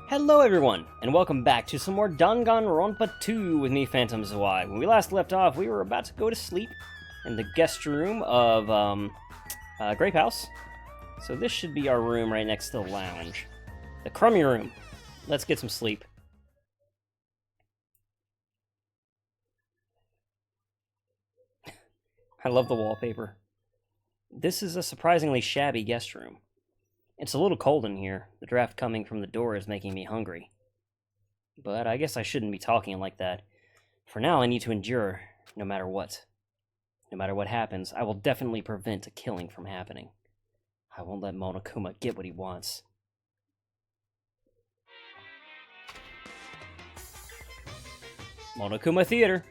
Hello everyone, and welcome back to some more Danganronpa 2 with me, Phantom Zwei. When we last left off, we were about to go to sleep in the guest room of, Grape House. So this should be our room right next to the lounge. The crummy room. Let's get some sleep. I love the wallpaper. This is a surprisingly shabby guest room. It's a little cold in here. The draft coming from the door is making me hungry. But I guess I shouldn't be talking like that. For now, I need to endure, no matter what. No matter what happens, I will definitely prevent a killing from happening. I won't let Monokuma get what he wants. Monokuma Theater.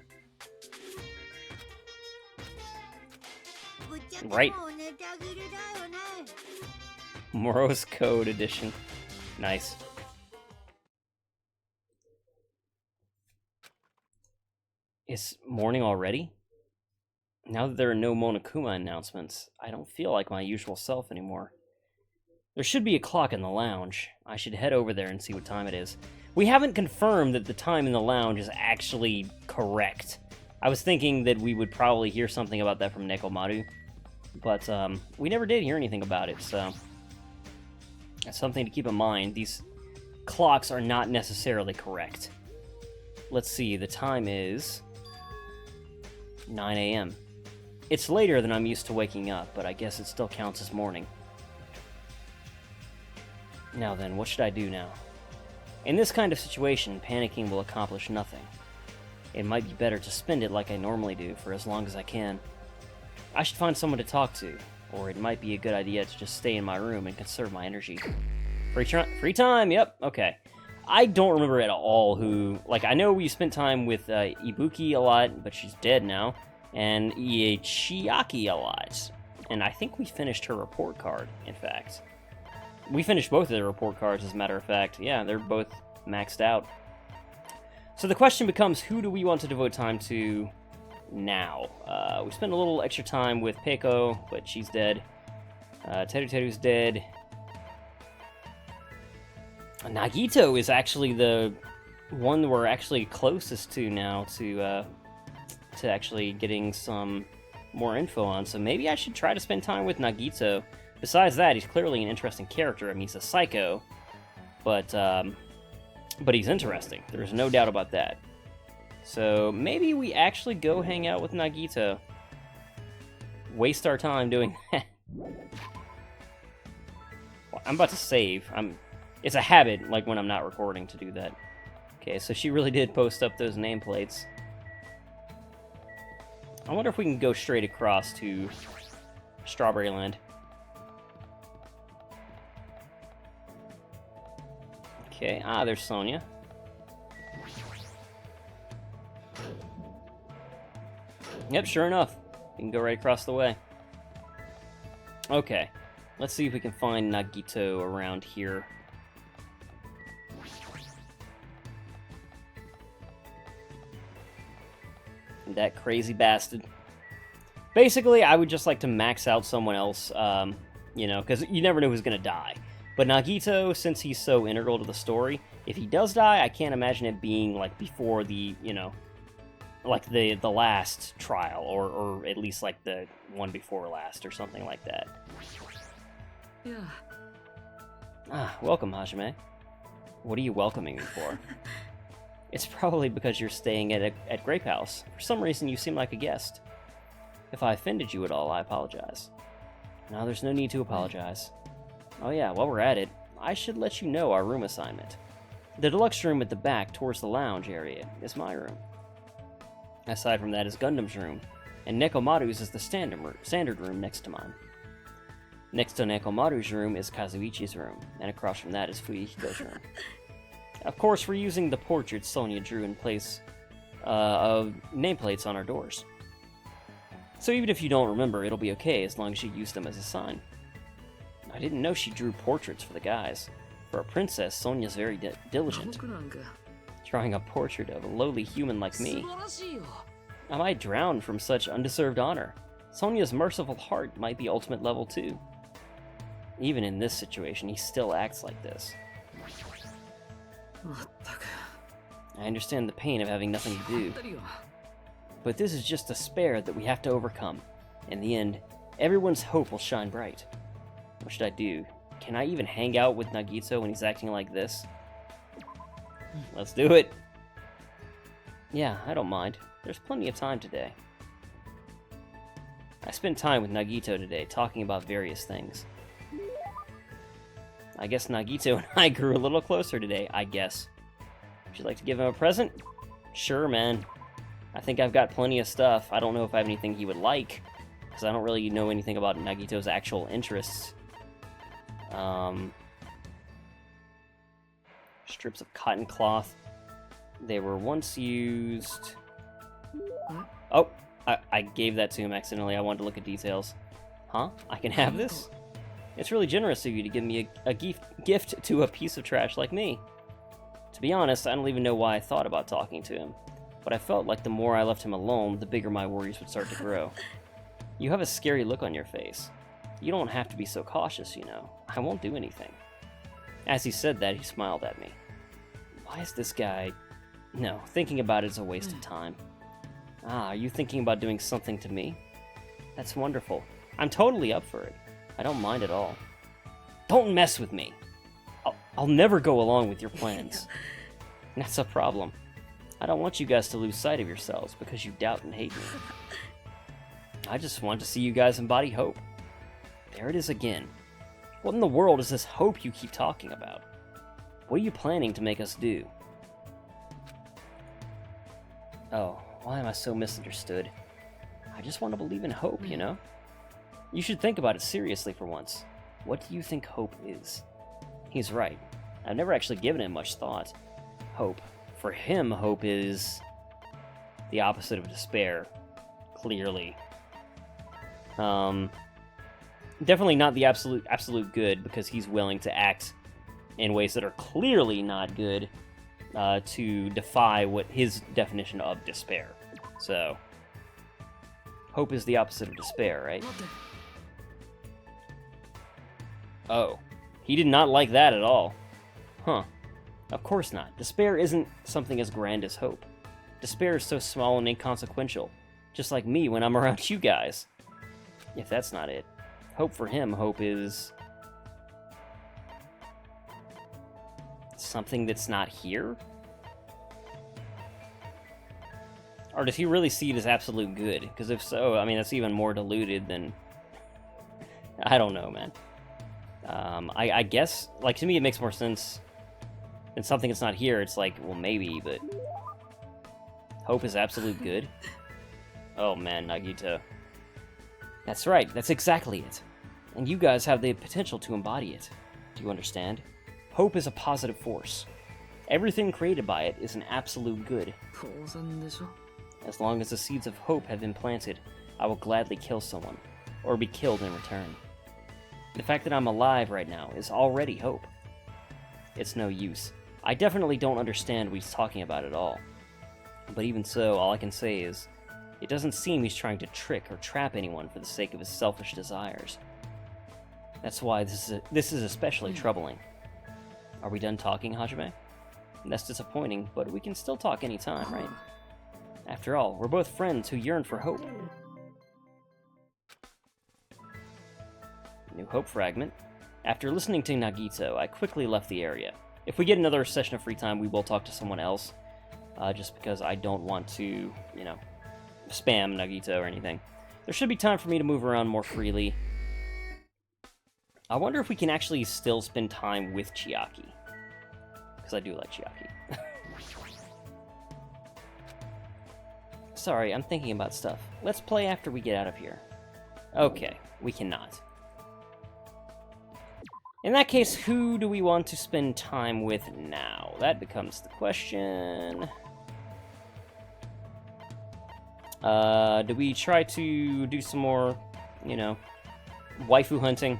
Right. Morose Code Edition. Nice. It's morning already? Now that there are no Monokuma announcements, I don't feel like my usual self anymore. There should be a clock in the lounge. I should head over there and see what time it is. We haven't confirmed that the time in the lounge is actually correct. I was thinking that we would probably hear something about that from Nekomaru, but we never did hear anything about it, so that's something to keep in mind. These clocks are not necessarily correct. Let's see, the time is 9 a.m. It's later than I'm used to waking up, but I guess it still counts as morning. Now then, what should I do now? In this kind of situation, panicking will accomplish nothing. It might be better to spend it like I normally do for as long as I can. I should find someone to talk to, or it might be a good idea to just stay in my room and conserve my energy. Free time, yep, okay. I don't remember at all who... Like, I know we spent time with Ibuki a lot, but she's dead now, and Chiaki a lot. And I think we finished her report card, in fact. We finished both of their report cards, as a matter of fact. Yeah, they're both maxed out. So the question becomes, who do we want to devote time to now? We spent a little extra time with Peiko, but she's dead. Teru's dead. Nagito is actually the one we're actually closest to now to actually getting some more info on, so maybe I should try to spend time with Nagito. Besides that, he's clearly an interesting character. I mean, he's a psycho, but he's interesting. There's no doubt about that. So maybe we actually go hang out with Nagito. Waste our time doing that. Well, I'm about to save. It's a habit, like when I'm not recording, to do that. Okay, so she really did post up those nameplates. I wonder if we can go straight across to Strawberry Land. Okay, there's Sonia. Yep, sure enough. We can go right across the way. Okay, let's see if we can find Nagito around here. That crazy bastard. Basically, I would just like to max out someone else, you know, because you never know who's going to die. But Nagito, since he's so integral to the story, if he does die, I can't imagine it being, like, before the, you know, like the last trial, or at least, like, the one before last, or something like that. Yeah. Welcome, Hajime. What are you welcoming me for? It's probably because you're staying at Grape House. For some reason, you seem like a guest. If I offended you at all, I apologize. No, there's no need to apologize. Oh yeah, while we're at it, I should let you know our room assignment. The deluxe room at the back, towards the lounge area, is my room. Aside from that is Gundam's room, and Nekomaru's is the standard room next to mine. Next to Nekomaru's room is Kazuichi's room, and across from that is Fuyuhiko's room. Of course, we're using the portraits Sonia drew in place of nameplates on our doors. So even if you don't remember, it'll be okay as long as you use them as a sign. I didn't know she drew portraits for the guys. For a princess, Sonia's very diligent. Drawing a portrait of a lowly human like me. I might drown from such undeserved honor. Sonia's merciful heart might be ultimate level too. Even in this situation, he still acts like this. I understand the pain of having nothing to do. But this is just despair that we have to overcome. In the end, everyone's hope will shine bright. What should I do? Can I even hang out with Nagito when he's acting like this? Let's do it! Yeah, I don't mind. There's plenty of time today. I spent time with Nagito today, talking about various things. I guess Nagito and I grew a little closer today, I guess. Would you like to give him a present? Sure, man. I think I've got plenty of stuff. I don't know if I have anything he would like, because I don't really know anything about Nagito's actual interests. Strips of cotton cloth. They were once used... Oh, I gave that to him accidentally. I wanted to look at details. Huh? I can have this? It's really generous of you to give me a gift to a piece of trash like me. To be honest, I don't even know why I thought about talking to him, but I felt like the more I left him alone, the bigger my worries would start to grow. You have a scary look on your face. You don't have to be so cautious, you know. I won't do anything. As he said that, he smiled at me. Why is this guy... No, thinking about it is a waste of time. Ah, are you thinking about doing something to me? That's wonderful. I'm totally up for it. I don't mind at all. Don't mess with me! I'll never go along with your plans. That's a problem. I don't want you guys to lose sight of yourselves because you doubt and hate me. I just want to see you guys embody hope. There it is again. What in the world is this hope you keep talking about? What are you planning to make us do? Oh, why am I so misunderstood? I just want to believe in hope, you know? You should think about it seriously for once. What do you think hope is? He's right. I've never actually given it much thought. Hope. For him, hope is the opposite of despair. Clearly. Definitely not the absolute good, because he's willing to act in ways that are clearly not good to defy what his definition of despair. So, hope is the opposite of despair, right? Oh, he did not like that at all. Huh. Of course not. Despair isn't something as grand as hope. Despair is so small and inconsequential, just like me when I'm around you guys. If that's not it. Hope for him, hope is... something that's not here? Or does he really see it as absolute good? Because if so, I mean, that's even more diluted than... I don't know, man. I guess, like, to me it makes more sense than something that's not here. It's like, well, maybe, but... Hope is absolute good? Oh, man, Nagito. That's right, that's exactly it. And you guys have the potential to embody it. Do you understand? Hope is a positive force. Everything created by it is an absolute good. As long as the seeds of hope have been planted, I will gladly kill someone, or be killed in return. The fact that I'm alive right now is already hope. It's no use. I definitely don't understand what he's talking about at all. But even so, all I can say is, it doesn't seem he's trying to trick or trap anyone for the sake of his selfish desires. That's why this is especially troubling. Are we done talking, Hajime? That's disappointing, but we can still talk anytime, right? After all, we're both friends who yearn for hope. New Hope Fragment. After listening to Nagito, I quickly left the area. If we get another session of free time, we will talk to someone else. Just because I don't want to, you know, spam Nagito or anything. There should be time for me to move around more freely. I wonder if we can actually still spend time with Chiaki. Because I do like Chiaki. Sorry, I'm thinking about stuff. Let's play after we get out of here. Okay, we cannot. In that case, who do we want to spend time with now? That becomes the question. Do we try to do some more, you know, waifu hunting?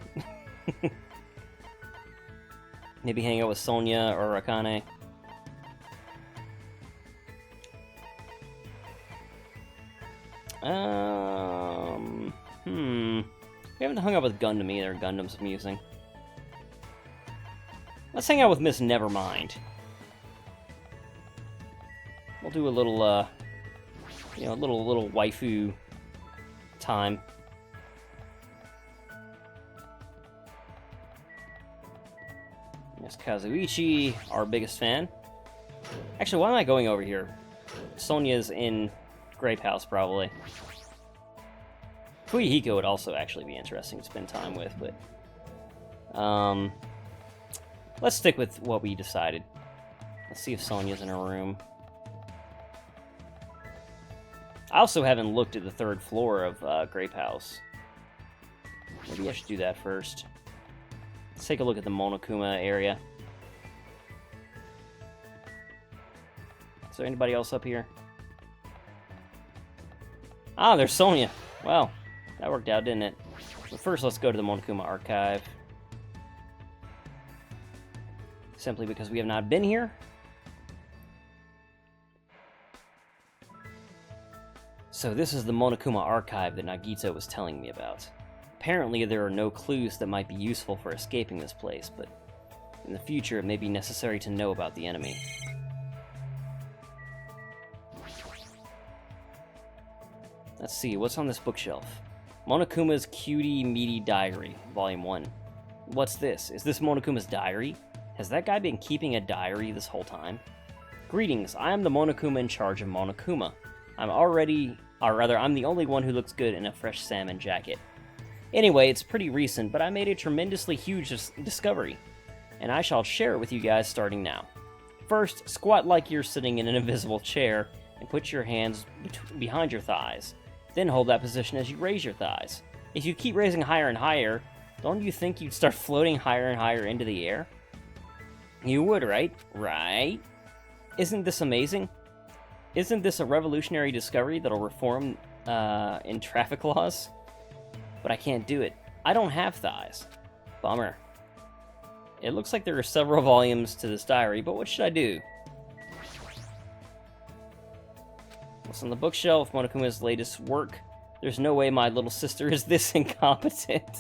Maybe hang out with Sonya or Akane. We haven't hung out with Gundam either. Gundam's amusing. Let's hang out with Miss Nevermind. We'll do a little, you know, a little waifu time. There's Kazuichi, our biggest fan. Actually, why am I going over here? Sonya's in Grape House, probably. Fuyuhiko would also actually be interesting to spend time with, but... let's stick with what we decided. Let's see if Sonya's in her room. I also haven't looked at the 3rd floor of Grape House. Maybe I should do that first. Let's take a look at the Monokuma area. Is there anybody else up here? Ah, there's Sonya. Wow, that worked out, didn't it? But first, let's go to the Monokuma archive. Simply because we have not been here. So this is the Monokuma archive that Nagito was telling me about. Apparently there are no clues that might be useful for escaping this place, but in the future it may be necessary to know about the enemy. Let's see, what's on this bookshelf? Monokuma's Cutie Meaty Diary, Volume 1. What's this? Is this Monokuma's diary? Has that guy been keeping a diary this whole time? Greetings, I am the Monokuma in charge of Monokuma. I'm the only one who looks good in a fresh salmon jacket. Anyway, it's pretty recent, but I made a tremendously huge discovery, and I shall share it with you guys starting now. First, squat like you're sitting in an invisible chair, and put your hands behind your thighs. Then hold that position as you raise your thighs. If you keep raising higher and higher, don't you think you'd start floating higher and higher into the air? You would, right? Right? Isn't this amazing? Isn't this a revolutionary discovery that'll reform in traffic laws? But I can't do it. I don't have thighs. Bummer. It looks like there are several volumes to this diary, but what should I do? What's on the bookshelf? Monokuma's latest work. There's no way my little sister is this incompetent.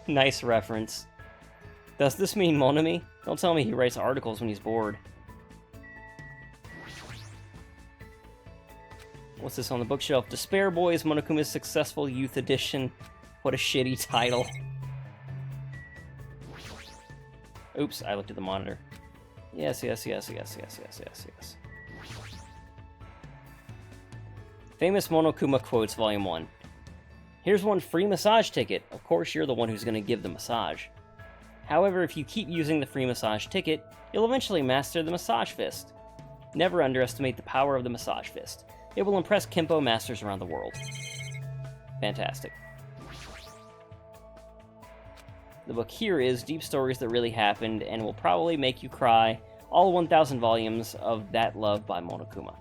Nice reference. Does this mean Monami? Don't tell me he writes articles when he's bored. What's this on the bookshelf? Despair Boys, Monokuma's Successful Youth Edition. What a shitty title. Oops, I looked at the monitor. Yes. Famous Monokuma Quotes, Volume 1. Here's one free massage ticket. Of course, you're the one who's going to give the massage. However, if you keep using the free massage ticket, you'll eventually master the massage fist. Never underestimate the power of the massage fist. It will impress Kempo masters around the world. Fantastic. The book here is Deep Stories That Really Happened and will probably make you cry. All 1,000 volumes of That Love by Monokuma.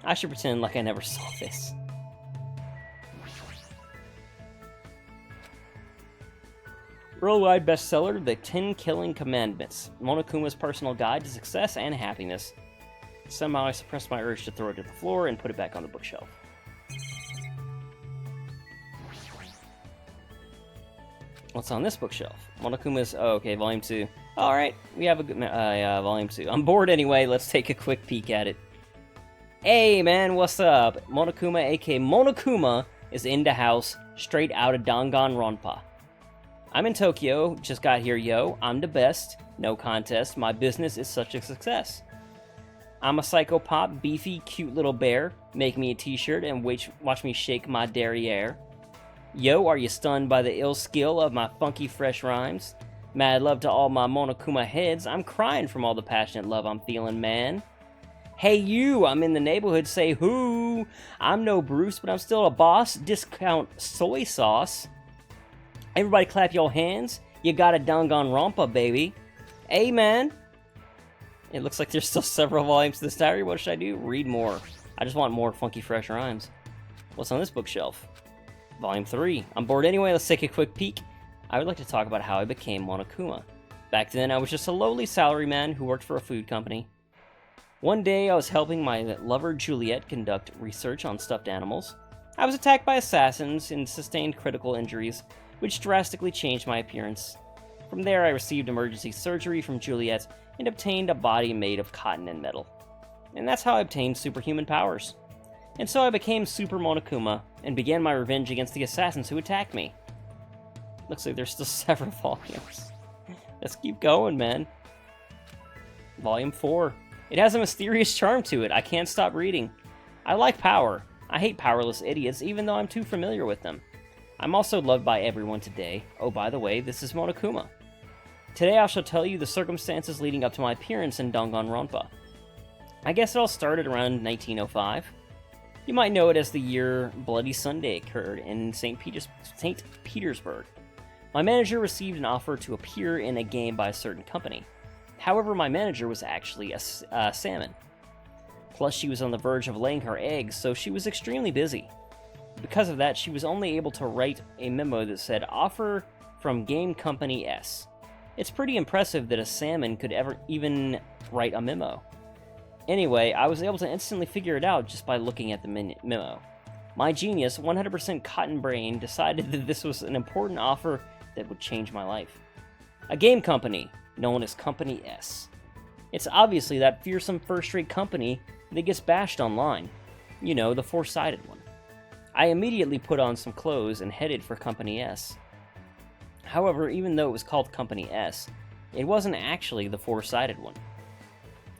I should pretend like I never saw this. Worldwide bestseller, The 10 Killing Commandments. Monokuma's personal guide to success and happiness. Somehow I suppressed my urge to throw it to the floor and put it back on the bookshelf. What's on this bookshelf? Monokuma's... Oh, okay, Volume 2. Alright, we have a good... Volume 2. I'm bored anyway, let's take a quick peek at it. Hey, man, what's up? Monokuma, aka Monokuma, is in the house, straight out of Danganronpa. I'm in Tokyo, just got here, yo. I'm the best. No contest. My business is such a success. I'm a psychopop, beefy, cute little bear. Make me a t-shirt and watch me shake my derriere. Yo, are you stunned by the ill skill of my funky fresh rhymes? Mad love to all my Monokuma heads. I'm crying from all the passionate love I'm feeling, man. Hey you, I'm in the neighborhood, say who? I'm no Bruce, but I'm still a boss. Discount soy sauce. Everybody clap your hands. You got a Danganronpa, baby. Hey, man. It looks like there's still several volumes to this diary. What should I do? Read more. I just want more funky, fresh rhymes. What's on this bookshelf? Volume 3. I'm bored anyway. Let's take a quick peek. I would like to talk about how I became Monokuma. Back then, I was just a lowly salaryman who worked for a food company. One day, I was helping my lover Juliet conduct research on stuffed animals. I was attacked by assassins and sustained critical injuries, which drastically changed my appearance. From there, I received emergency surgery from Juliet and obtained a body made of cotton and metal. and that's how I obtained superhuman powers. And so I became Super Monokuma, and began my revenge against the assassins who attacked me. Looks like there's still several volumes. Let's keep going, man. Volume 4. It has a mysterious charm to it. I can't stop reading. I like power. I hate powerless idiots, even though I'm too familiar with them. I'm also loved by everyone today. Oh, by the way, this is Monokuma. Today I shall tell you the circumstances leading up to my appearance in Danganronpa. I guess it all started around 1905. You might know it as the year Bloody Sunday occurred in St. Petersburg. My manager received an offer to appear in a game by a certain company. However, my manager was actually a salmon. Plus, she was on the verge of laying her eggs, so she was extremely busy. Because of that, she was only able to write a memo that said, "Offer from Game Company S." It's pretty impressive that a salmon could even write a memo. Anyway, I was able to instantly figure it out just by looking at the memo. My genius, 100% cotton brain, decided that this was an important offer that would change my life. A game company, known as Company S. It's obviously that fearsome first-rate company that gets bashed online. You know, the four-sided one. I immediately put on some clothes and headed for Company S. However, even though it was called Company S, it wasn't actually the four-sided one.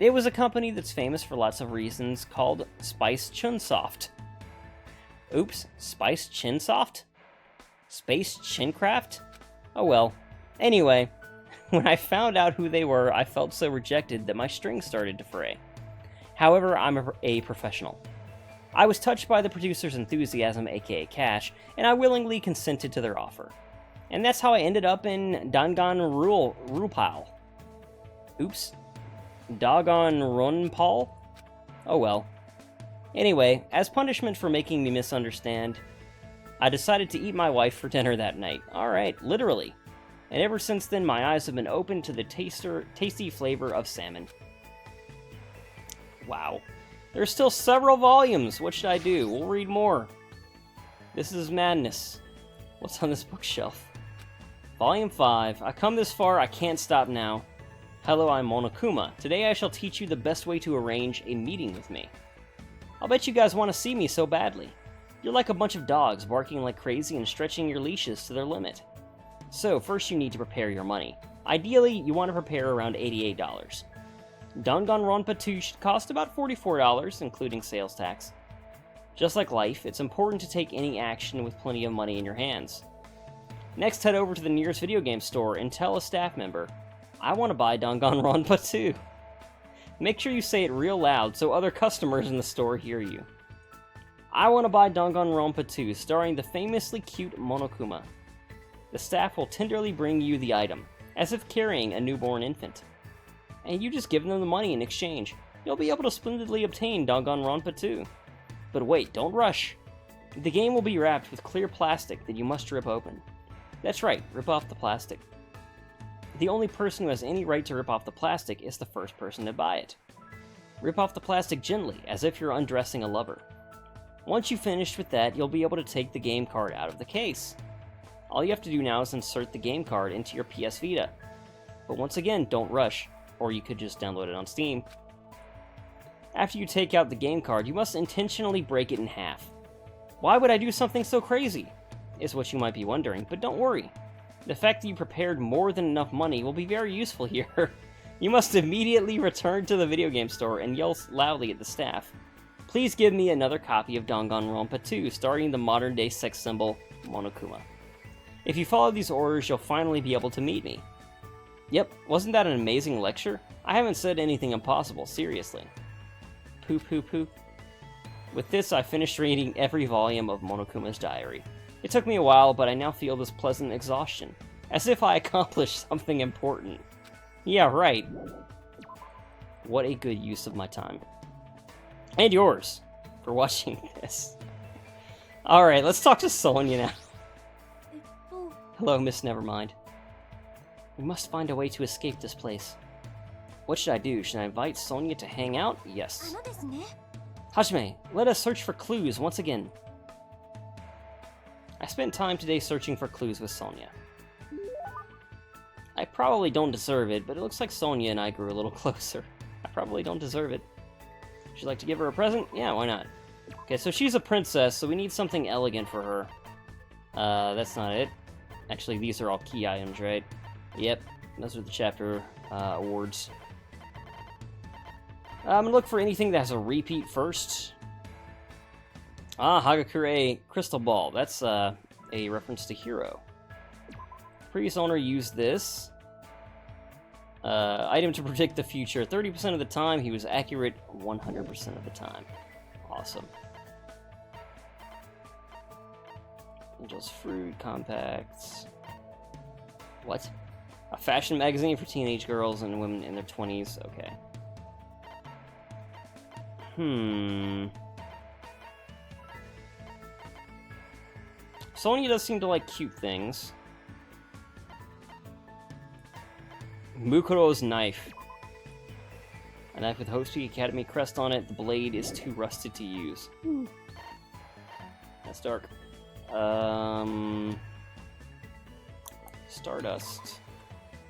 It was a company that's famous for lots of reasons called Spice Chunsoft. Oops, Spice Chinsoft? Space Chincraft? Oh well. Anyway, when I found out who they were, I felt so rejected that my strings started to fray. However, I'm a professional. I was touched by the producer's enthusiasm, aka cash, and I willingly consented to their offer. And that's how I ended up in Danganronpa. Oops. Danganronpa? Oh well. Anyway, as punishment for making me misunderstand, I decided to eat my wife for dinner that night. Alright, literally. And ever since then, my eyes have been open to the tasty flavor of salmon. Wow. There's still several volumes. What should I do? We'll read more. This is madness. What's on this bookshelf? Volume 5. I come this far, I can't stop now. Hello, I'm Monokuma. Today I shall teach you the best way to arrange a meeting with me. I'll bet you guys want to see me so badly. You're like a bunch of dogs barking like crazy and stretching your leashes to their limit. So, first you need to prepare your money. Ideally, you want to prepare around $88. Danganronpa 2 should cost about $44, including sales tax. Just like life, it's important to take any action with plenty of money in your hands. Next, head over to the nearest video game store and tell a staff member, "I want to buy Danganronpa 2. Make sure you say it real loud so other customers in the store hear you. "I want to buy Danganronpa 2, starring the famously cute Monokuma." The staff will tenderly bring you the item, as if carrying a newborn infant. And you just give them the money in exchange. You'll be able to splendidly obtain Danganronpa 2. But wait, don't rush. The game will be wrapped with clear plastic that you must rip open. That's right, rip off the plastic. The only person who has any right to rip off the plastic is the first person to buy it. Rip off the plastic gently, as if you're undressing a lover. Once you've finished with that, you'll be able to take the game card out of the case. All you have to do now is insert the game card into your PS Vita. But once again, don't rush, or you could just download it on Steam. After you take out the game card, you must intentionally break it in half. Why would I do something so crazy? Is what you might be wondering, but don't worry. The fact that you prepared more than enough money will be very useful here. You must immediately return to the video game store and yell loudly at the staff. "Please give me another copy of Danganronpa 2, starring the modern-day sex symbol, Monokuma." If you follow these orders, you'll finally be able to meet me. Yep, wasn't that an amazing lecture? I haven't said anything impossible, seriously. Poo poo poo. With this, I finished reading every volume of Monokuma's diary. It took me a while, but I now feel this pleasant exhaustion, as if I accomplished something important. Yeah, right. What a good use of my time. And yours, for watching this. Alright, let's talk to Sonia now. Hello, Miss Nevermind. We must find a way to escape this place. What should I do? Should I invite Sonia to hang out? Yes. Hajime, let us search for clues once again. I spent time today searching for clues with Sonia. I probably don't deserve it, but it looks like Sonia and I grew a little closer. I probably don't deserve it. Would you like to give her a present? Yeah, why not? Okay, so she's a princess, so we need something elegant for her. That's not it. Actually, these are all key items, right? Yep, those are the chapter awards. I'm gonna look for anything that has a repeat first. Ah, Hagakure Crystal Ball. That's a reference to Hero. Previous owner used this. Item to predict the future. 30% of the time, he was accurate 100% of the time. Awesome. Angel's Fruit, Compacts. What? A fashion magazine for teenage girls and women in their 20s. Okay. Sonya does seem to like cute things. Mukuro's knife. A knife with Hope's Academy crest on it. The blade is too rusted to use. That's dark. Stardust.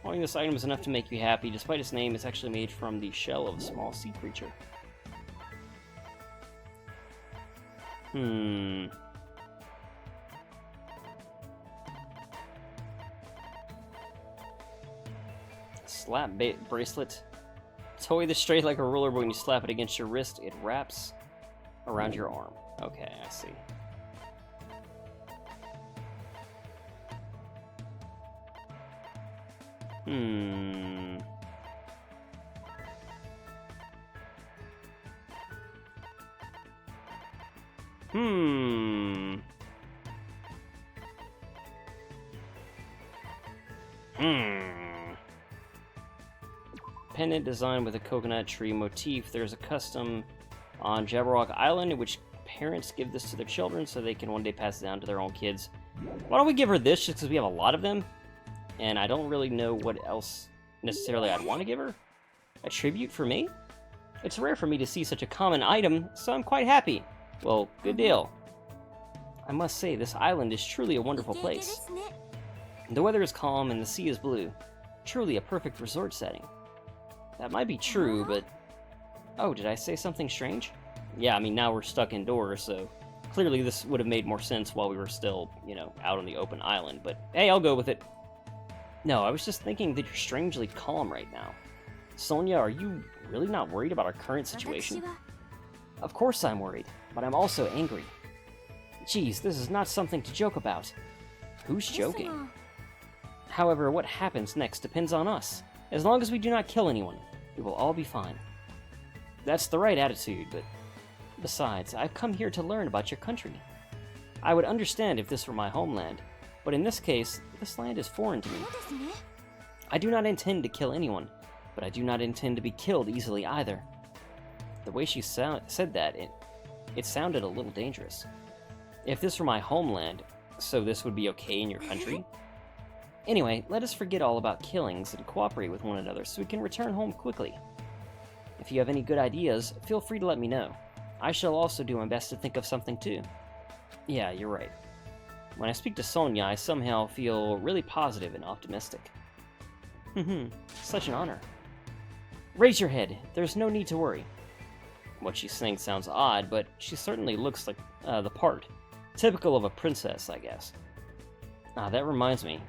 Owning this item is enough to make you happy. Despite its name, it's actually made from the shell of a small sea creature. Slap bracelet. Toy this straight like a ruler, but when you slap it against your wrist, it wraps around your arm. Okay, I see. Pendant designed with a coconut tree motif. There's a custom on Jabberwock Island in which parents give this to their children so they can one day pass it down to their own kids. Why don't we give her this just because we have a lot of them? And I don't really know what else necessarily I'd want to give her. A tribute for me? It's rare for me to see such a common item, so I'm quite happy. Well, good deal. I must say, this island is truly a wonderful place. The weather is calm and the sea is blue. Truly a perfect resort setting. That might be true, but... Oh, did I say something strange? Yeah, I mean, now we're stuck indoors, so... Clearly this would have made more sense while we were still, you know, out on the open island, but hey, I'll go with it. No, I was just thinking that you're strangely calm right now. Sonya, are you really not worried about our current situation? Of course I'm worried, but I'm also angry. Geez, this is not something to joke about. Who's joking? However, what happens next depends on us. As long as we do not kill anyone, we will all be fine. That's the right attitude, but... Besides, I've come here to learn about your country. I would understand if this were my homeland, but in this case, this land is foreign to me. I do not intend to kill anyone, but I do not intend to be killed easily either. The way she said that, it sounded a little dangerous. If this were my homeland, so this would be okay in your country? Anyway, let us forget all about killings and cooperate with one another so we can return home quickly. If you have any good ideas, feel free to let me know. I shall also do my best to think of something too. Yeah, you're right. When I speak to Sonya, I somehow feel really positive and optimistic. Such an honor. Raise your head. There's no need to worry. What she's saying sounds odd, but she certainly looks like the part. Typical of a princess, I guess. Ah, that reminds me.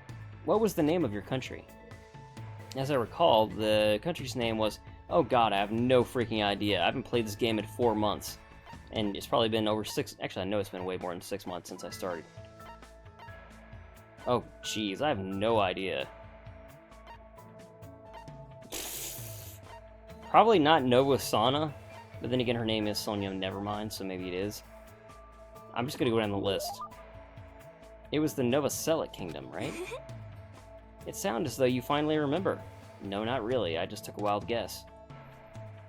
What was the name of your country? As I recall, the country's name was... Oh god, I have no freaking idea. I haven't played this game in 4 months. And it's probably been over 6... Actually, I know it's been way more than 6 months since I started. Oh, jeez, I have no idea. Probably not Novosana, but then again, her name is Sonya Nevermind, so maybe it is. I'm just gonna go down the list. It was the Novoselic Kingdom, right? It sounds as though you finally remember. No, not really. I just took a wild guess.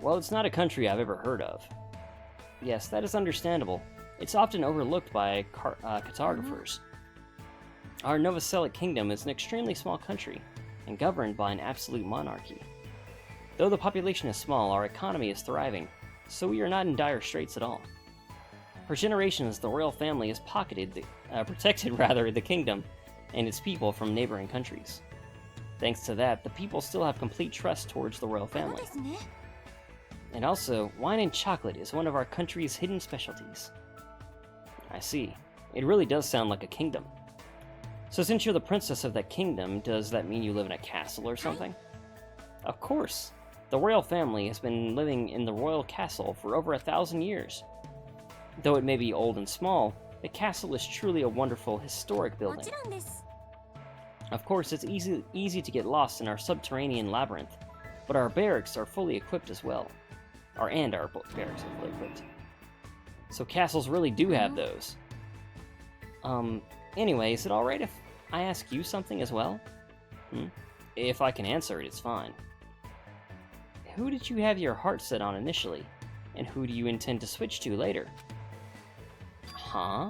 Well, it's not a country I've ever heard of. Yes, that is understandable. It's often overlooked by cartographers. Our Novoselic Kingdom is an extremely small country, and governed by an absolute monarchy. Though the population is small, our economy is thriving, so we are not in dire straits at all. For generations, the royal family has protected the kingdom and its people from neighboring countries. Thanks to that, the people still have complete trust towards the royal family. And also, wine and chocolate is one of our country's hidden specialties. I see. It really does sound like a kingdom. So since you're the princess of that kingdom, does that mean you live in a castle or something? Of course. The royal family has been living in the royal castle for over 1,000 years. Though it may be old and small, the castle is truly a wonderful, historic building. Of course, it's easy to get lost in our subterranean labyrinth, but our barracks are fully equipped as well. Our barracks are fully equipped. So castles really do have those. Anyway, is it alright if I ask you something as well? If I can answer it, it's fine. Who did you have your heart set on initially? And who do you intend to switch to later? Huh?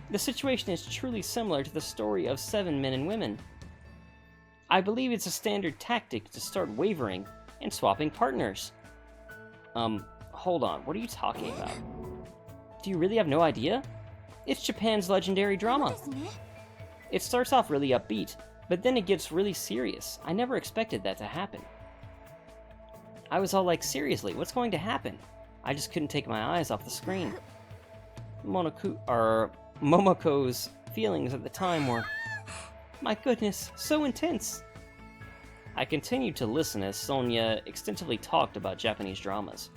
The situation is truly similar to the story of 7 men and women. I believe it's a standard tactic to start wavering and swapping partners. Hold on, what are you talking about? Do you really have no idea? It's Japan's legendary drama. It starts off really upbeat, but then it gets really serious. I never expected that to happen. I was all like, seriously, what's going to happen? I just couldn't take my eyes off the screen. Momoko's feelings at the time were, my goodness, so intense. I continued to listen as Sonia extensively talked about Japanese dramas.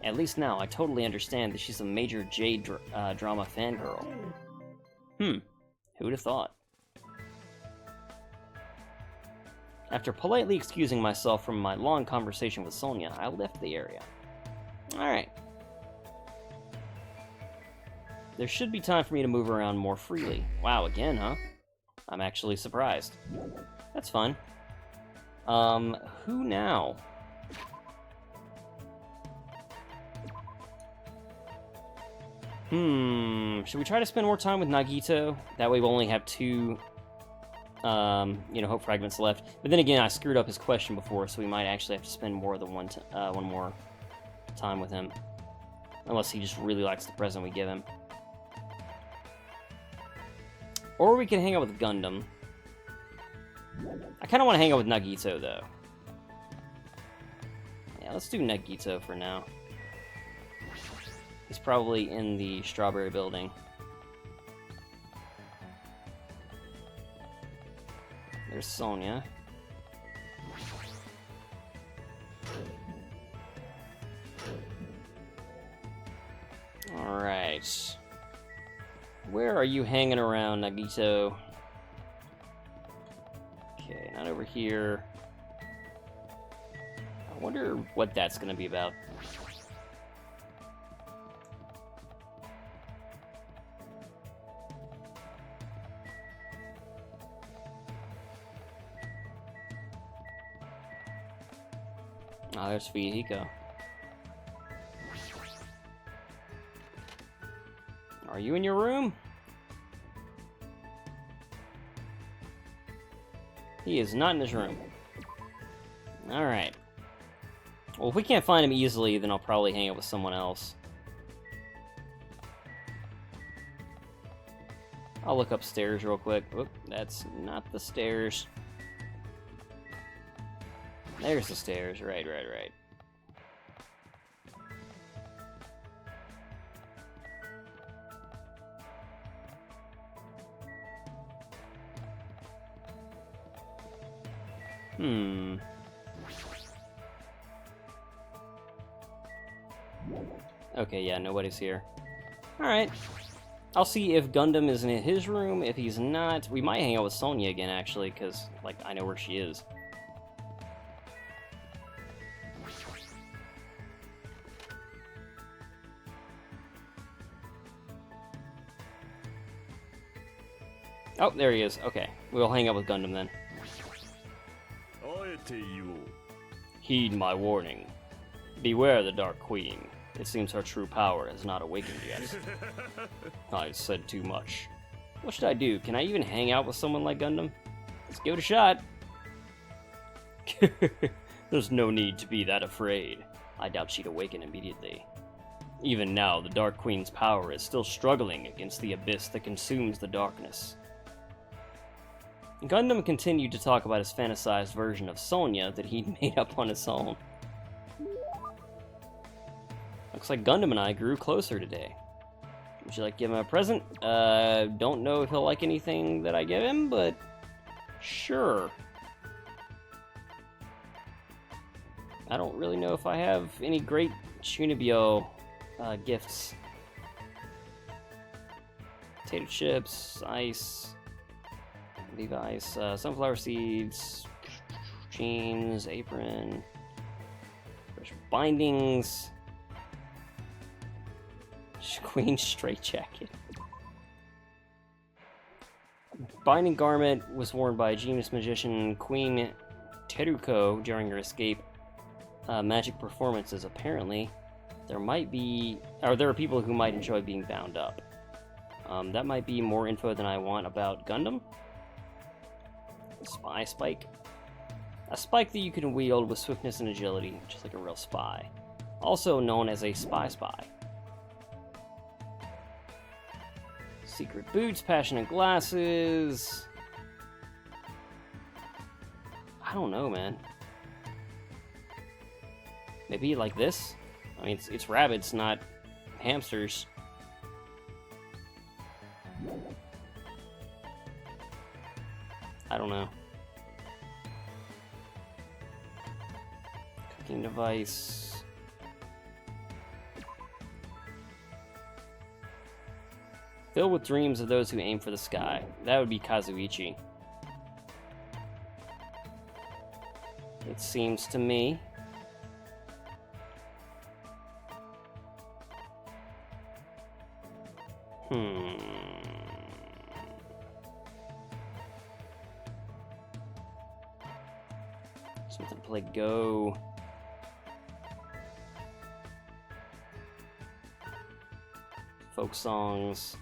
At least now, I totally understand that she's a major J-drama fangirl. Who'd have thought? After politely excusing myself from my long conversation with Sonia, I left the area. Alright. There should be time for me to move around more freely. Wow, again, huh? I'm actually surprised. That's fine. Who now? Should we try to spend more time with Nagito? That way we'll only have 2, hope fragments left. But then again, I screwed up his question before, so we might actually have to spend more than one more time with him. Unless he just really likes the present we give him. Or we can hang out with Gundam. I kind of want to hang out with Nagito, though. Yeah, let's do Nagito for now. He's probably in the Strawberry Building. There's Sonia. Alright. Where are you hanging around, Nagito? Okay, not over here. I wonder what that's gonna be about. Oh, there's Fuyuhiko. Are you in your room? He is not in his room. Alright. Well, if we can't find him easily, then I'll probably hang out with someone else. I'll look upstairs real quick. Oop, that's not the stairs. There's the stairs. Right. Okay, yeah, nobody's here. Alright. I'll see if Gundam is in his room. If he's not, we might hang out with Sonia again, actually, because, like, I know where she is. Oh, there he is. Okay, we'll hang out with Gundam then. Heed my warning. Beware the Dark Queen. It seems her true power has not awakened yet. I said too much. What should I do? Can I even hang out with someone like Gundam? Let's give it a shot. There's no need to be that afraid. I doubt she'd awaken immediately. Even now, the Dark Queen's power is still struggling against the abyss that consumes the darkness. Gundam continued to talk about his fantasized version of Sonia that he'd made up on his own. Looks like Gundam and I grew closer today. Would you like to give him a present? Don't know if he'll like anything that I give him, but sure. I don't really know if I have any great Chunibyo gifts. Potato chips, ice, Levi's, sunflower seeds, jeans, apron, fresh bindings, Queen straight jacket. Binding garment was worn by genius magician Queen Teruko during her escape magic performances. Apparently, there are people who might enjoy being bound up. That might be more info than I want about Gundam. Spy spike. A spike that you can wield with swiftness and agility, just like a real spy. Also known as a spy. Secret boots, passionate glasses. I don't know, man. Maybe like this? I mean, it's rabbits, not hamsters. I don't know. Cooking device. Filled with dreams of those who aim for the sky. That would be Kazuichi. It seems to me. Something to play Go. Folk songs.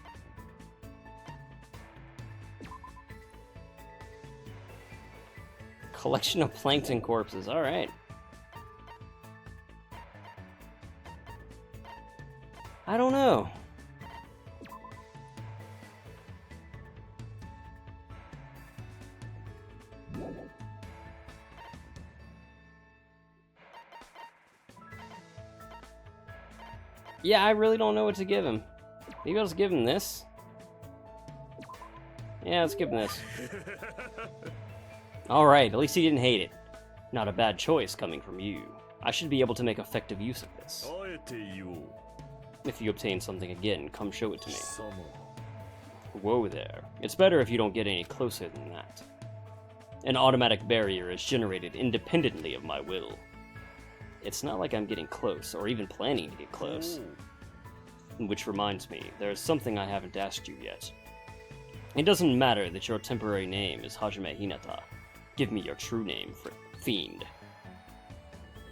Collection of plankton corpses. All right. I don't know. Yeah, I really don't know what to give him. Maybe I'll just give him this. Yeah, let's give him this. Alright, at least he didn't hate it. Not a bad choice coming from you. I should be able to make effective use of this. If you obtain something again, come show it to me. Whoa there. It's better if you don't get any closer than that. An automatic barrier is generated independently of my will. It's not like I'm getting close, or even planning to get close. Which reminds me, there's something I haven't asked you yet. It doesn't matter that your temporary name is Hajime Hinata. Give me your true name, Fiend.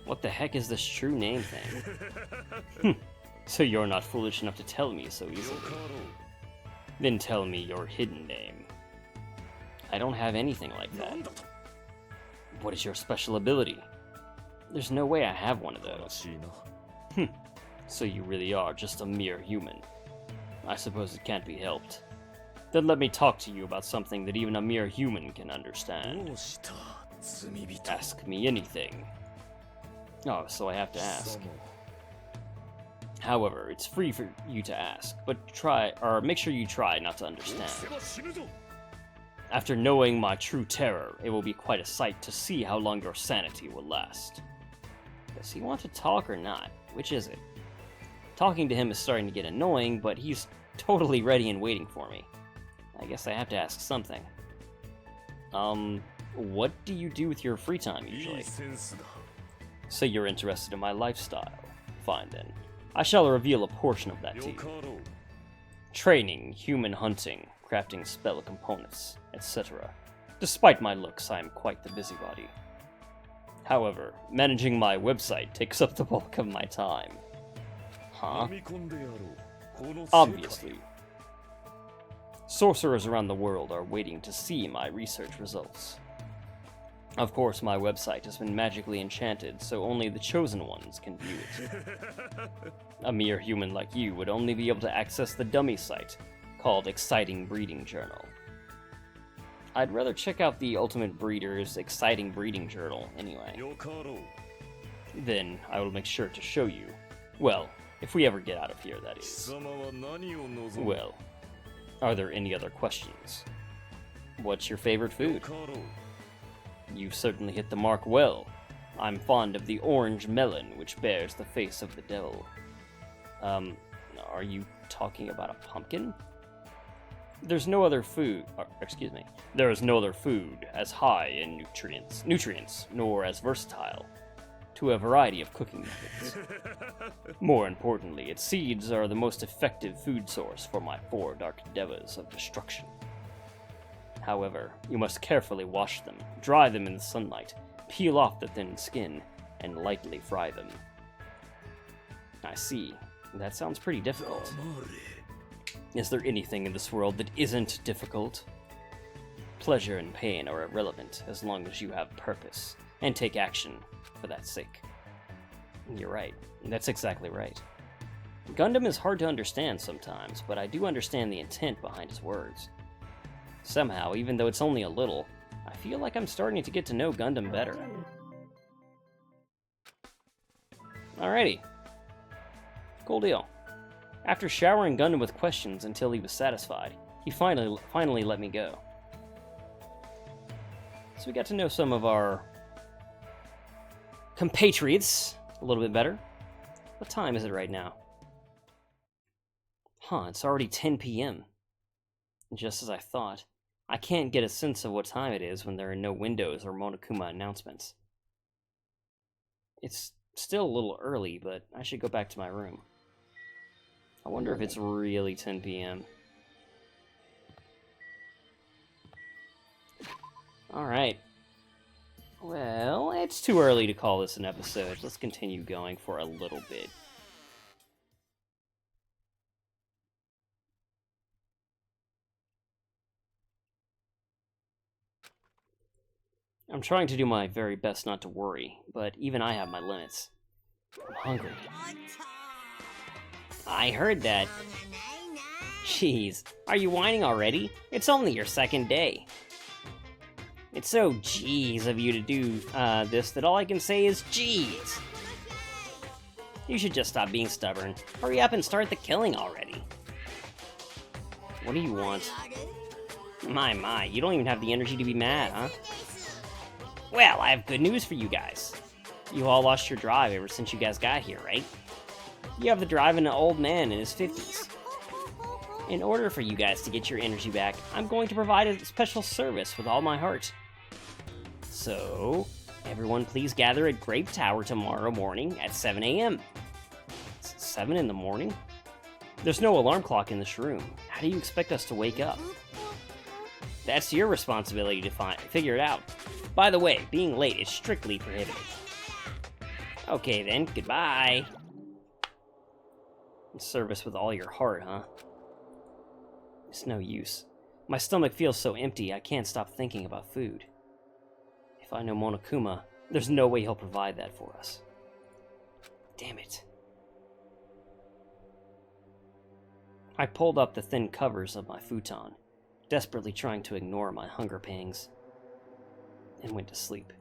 What the heck is this true name thing? So you're not foolish enough to tell me so easily. Then tell me your hidden name. I don't have anything like that. What is your special ability? There's no way I have one of those. So you really are just a mere human. I suppose it can't be helped. Then let me talk to you about something that even a mere human can understand. Ask me anything. Oh, so I have to ask. However, it's free for you to ask, but make sure you try not to understand. After knowing my true terror, it will be quite a sight to see how long your sanity will last. Does he want to talk or not? Which is it? Talking to him is starting to get annoying, but he's totally ready and waiting for me. I guess I have to ask something. What do you do with your free time, usually? So you're interested in my lifestyle. Fine then. I shall reveal a portion of that to you. Training, human hunting, crafting spell components, etc. Despite my looks, I am quite the busybody. However, managing my website takes up the bulk of my time. Huh? Obviously. Sorcerers around the world are waiting to see my research results. Of course, my website has been magically enchanted, so only the chosen ones can view it. A mere human like you would only be able to access the dummy site, called Exciting Breeding Journal. I'd rather check out the Ultimate Breeder's Exciting Breeding Journal, anyway. Then, I will make sure to show you, well, If we ever get out of here, that is. Well, are there any other questions? What's your favorite food? You've certainly hit the mark well. I'm fond of the orange melon, which bears the face of the devil. Are you talking about a pumpkin? There's no other food, there is no other food as high in nutrients, nor as versatile to a variety of cooking methods. More importantly, its seeds are the most effective food source for my 4 dark devas of destruction. However, you must carefully wash them, dry them in the sunlight, peel off the thin skin, and lightly fry them. I see. That sounds pretty difficult. Is there anything in this world that isn't difficult? Pleasure and pain are irrelevant as long as you have purpose, and take action for that sake. You're right. That's exactly right. Gundam is hard to understand sometimes, but I do understand the intent behind his words. Somehow, even though it's only a little, I feel like I'm starting to get to know Gundam better. Alrighty. Cool deal. After showering Gundam with questions until he was satisfied, he finally let me go. So we got to know some of our compatriots a little bit better. What time is it right now? It's already 10 p.m. Just as I thought. I can't get a sense of what time it is when there are no windows or Monokuma announcements. It's still a little early, but I should go back to my room. I wonder if it's really 10 p.m. Alright. Well, it's too early to call this an episode. Let's continue going for a little bit. I'm trying to do my very best not to worry, but even I have my limits. I'm hungry. I heard that. Jeez, are you whining already? It's only your second day. It's so jeez of you to do this that all I can say is jeez. You should just stop being stubborn. Hurry up and start the killing already. What do you want? My, you don't even have the energy to be mad, huh? Well, I have good news for you guys. You all lost your drive ever since you guys got here, right? You have the drive of an old man in his 50s. In order for you guys to get your energy back, I'm going to provide a special service with all my heart. So, everyone please gather at Grape Tower tomorrow morning at 7 a.m. 7 in the morning? There's no alarm clock in this room. How do you expect us to wake up? That's your responsibility to figure it out. By the way, being late is strictly prohibited. Okay then, goodbye. Service with all your heart, huh? It's no use. My stomach feels so empty, I can't stop thinking about food. If I know Monokuma, there's no way he'll provide that for us. Damn it. I pulled up the thin covers of my futon, desperately trying to ignore my hunger pangs, and went to sleep.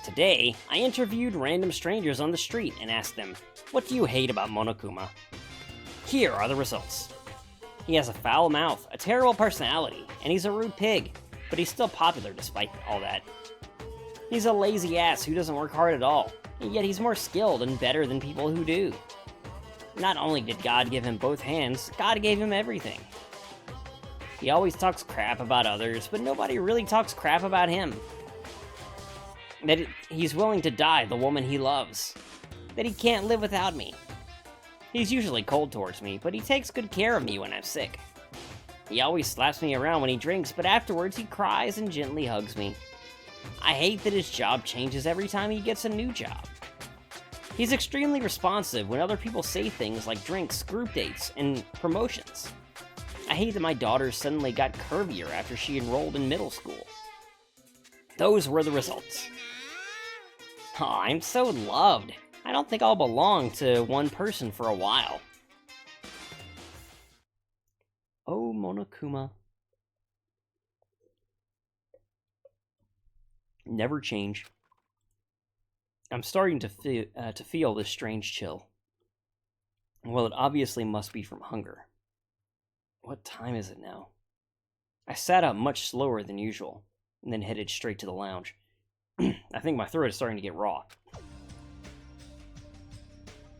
Today, I interviewed random strangers on the street and asked them, what do you hate about Monokuma? Here are the results. He has a foul mouth, a terrible personality, and he's a rude pig, but he's still popular despite all that. He's a lazy ass who doesn't work hard at all, and yet he's more skilled and better than people who do. Not only did God give him both hands, God gave him everything. He always talks crap about others, but nobody really talks crap about him. That he's willing to die the woman he loves. That he can't live without me. He's usually cold towards me, but he takes good care of me when I'm sick. He always slaps me around when he drinks, but afterwards he cries and gently hugs me. I hate that his job changes every time he gets a new job. He's extremely responsive when other people say things like drinks, group dates, and promotions. I hate that my daughter suddenly got curvier after she enrolled in middle school. Those were the results. Oh, I'm so loved. I don't think I'll belong to one person for a while. Oh, Monokuma. never change. I'm starting to feel this strange chill. Well, it obviously must be from hunger. What time is it now? I sat up much slower than usual, and then headed straight to the lounge. I think my throat is starting to get raw.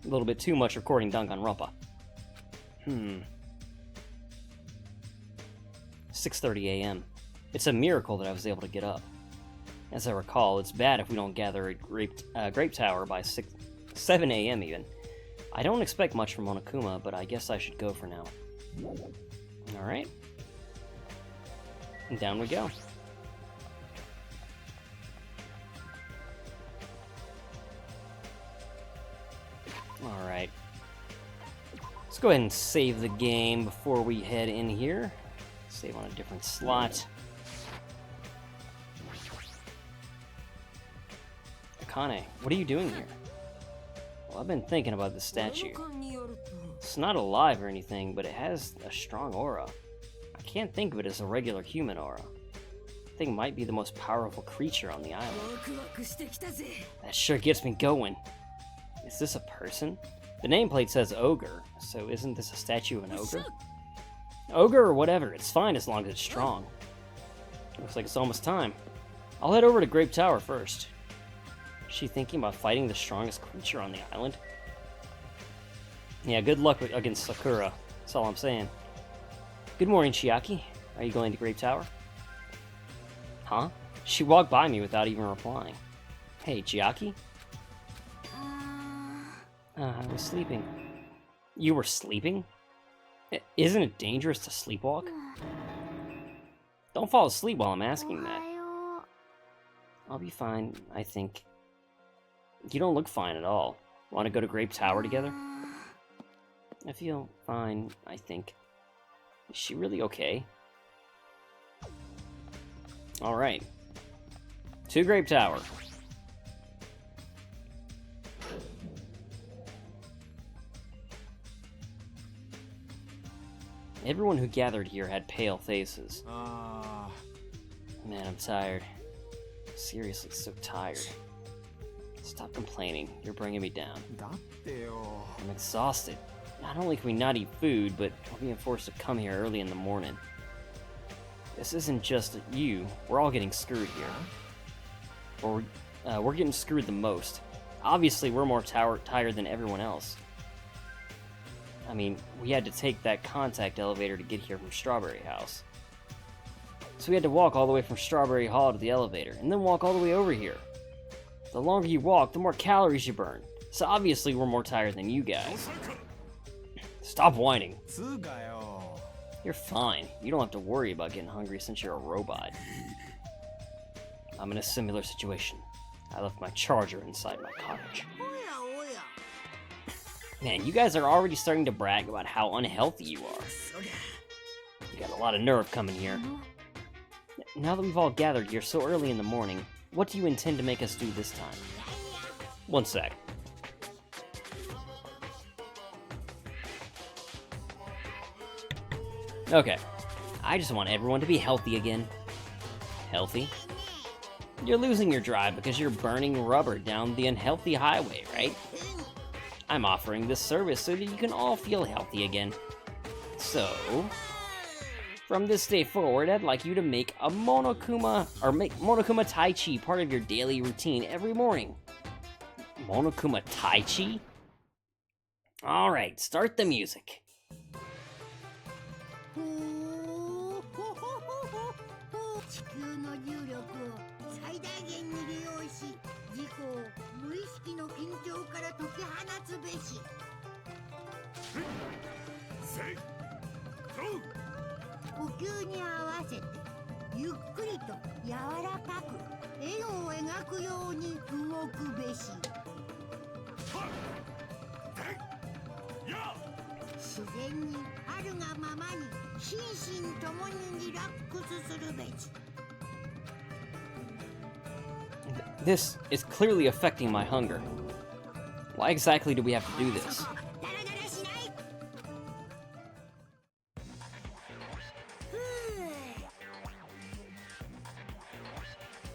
A little bit too much recording Danganronpa. 6:30 a.m. It's a miracle that I was able to get up. As I recall, it's bad if we don't gather at Grape Tower by 7 a.m. even. I don't expect much from Monokuma, but I guess I should go for now. Alright. And down we go. Alright. Let's go ahead and save the game before we head in here. Save on a different slot. Akane, what are you doing here? Well, I've been thinking about the statue. It's not alive or anything, but it has a strong aura. I can't think of it as a regular human aura. I think it might be the most powerful creature on the island. That sure gets me going. Is this a person? The nameplate says ogre, so isn't this a statue of an ogre? Ogre or whatever, it's fine as long as it's strong. Looks like it's almost time. I'll head over to Grape Tower first. Is she thinking about fighting the strongest creature on the island? Yeah, good luck against Sakura. That's all I'm saying. Good morning, Chiaki. Are you going to Grape Tower? Huh? She walked by me without even replying. Hey, Chiaki? I was sleeping. You were sleeping? Isn't it dangerous to sleepwalk? Don't fall asleep while I'm asking that. I'll be fine, I think. You don't look fine at all. Want to go to Grape Tower together? I feel fine, I think. Is she really okay? Alright. To Grape Tower. Everyone who gathered here had pale faces. Man, I'm tired. Seriously, so tired. Stop complaining. You're bringing me down. I'm exhausted. Not only can we not eat food, but we're being forced to come here early in the morning. This isn't just you. We're all getting screwed here. Or we're getting screwed the most. Obviously, we're more tired than everyone else. I mean, we had to take that contact elevator to get here from Strawberry House. So we had to walk all the way from Strawberry Hall to the elevator, and then walk all the way over here. The longer you walk, the more calories you burn. So obviously we're more tired than you guys. Stop whining. You're fine. You don't have to worry about getting hungry since you're a robot. I'm in a similar situation. I left my charger inside my cottage. Man, you guys are already starting to brag about how unhealthy you are. You got a lot of nerve coming here. Now that we've all gathered here so early in the morning, what do you intend to make us do this time? One sec. Okay. I just want everyone to be healthy again. Healthy? You're losing your drive because you're burning rubber down the unhealthy highway, right? I'm offering this service so that you can all feel healthy again. So, from this day forward, I'd like you to make a Monokuma Tai Chi part of your daily routine every morning. Monokuma Tai Chi? Alright, start the music. This is clearly affecting my hunger. Why exactly do we have to do this?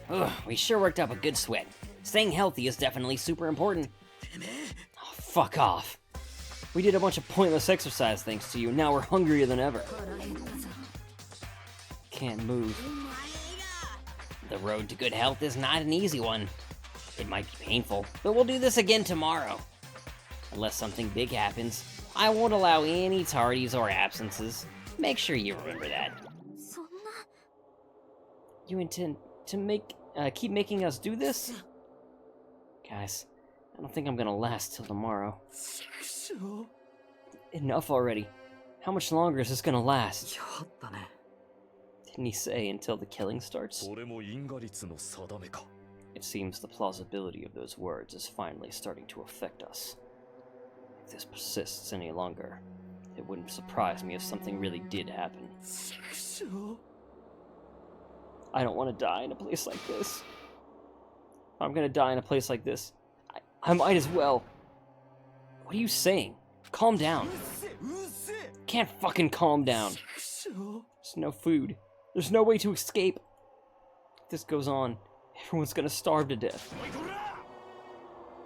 Ugh, we sure worked up a good sweat. Staying healthy is definitely super important. Oh, fuck off. We did a bunch of pointless exercise thanks to you, and now we're hungrier than ever. Can't move. The road to good health is not an easy one. It might be painful, but we'll do this again tomorrow. Unless something big happens, I won't allow any tardies or absences. Make sure you remember that. You intend to keep making us do this? Guys, I don't think I'm gonna last till tomorrow. Enough already. How much longer is this gonna last? Didn't he say until the killing starts? It seems the plausibility of those words is finally starting to affect us. If this persists any longer, it wouldn't surprise me if something really did happen. I don't want to die in a place like this. If I'm gonna die in a place like this, I might as well. What are you saying? Calm down. Can't fucking calm down. There's no food. There's no way to escape. If this goes on, everyone's gonna starve to death.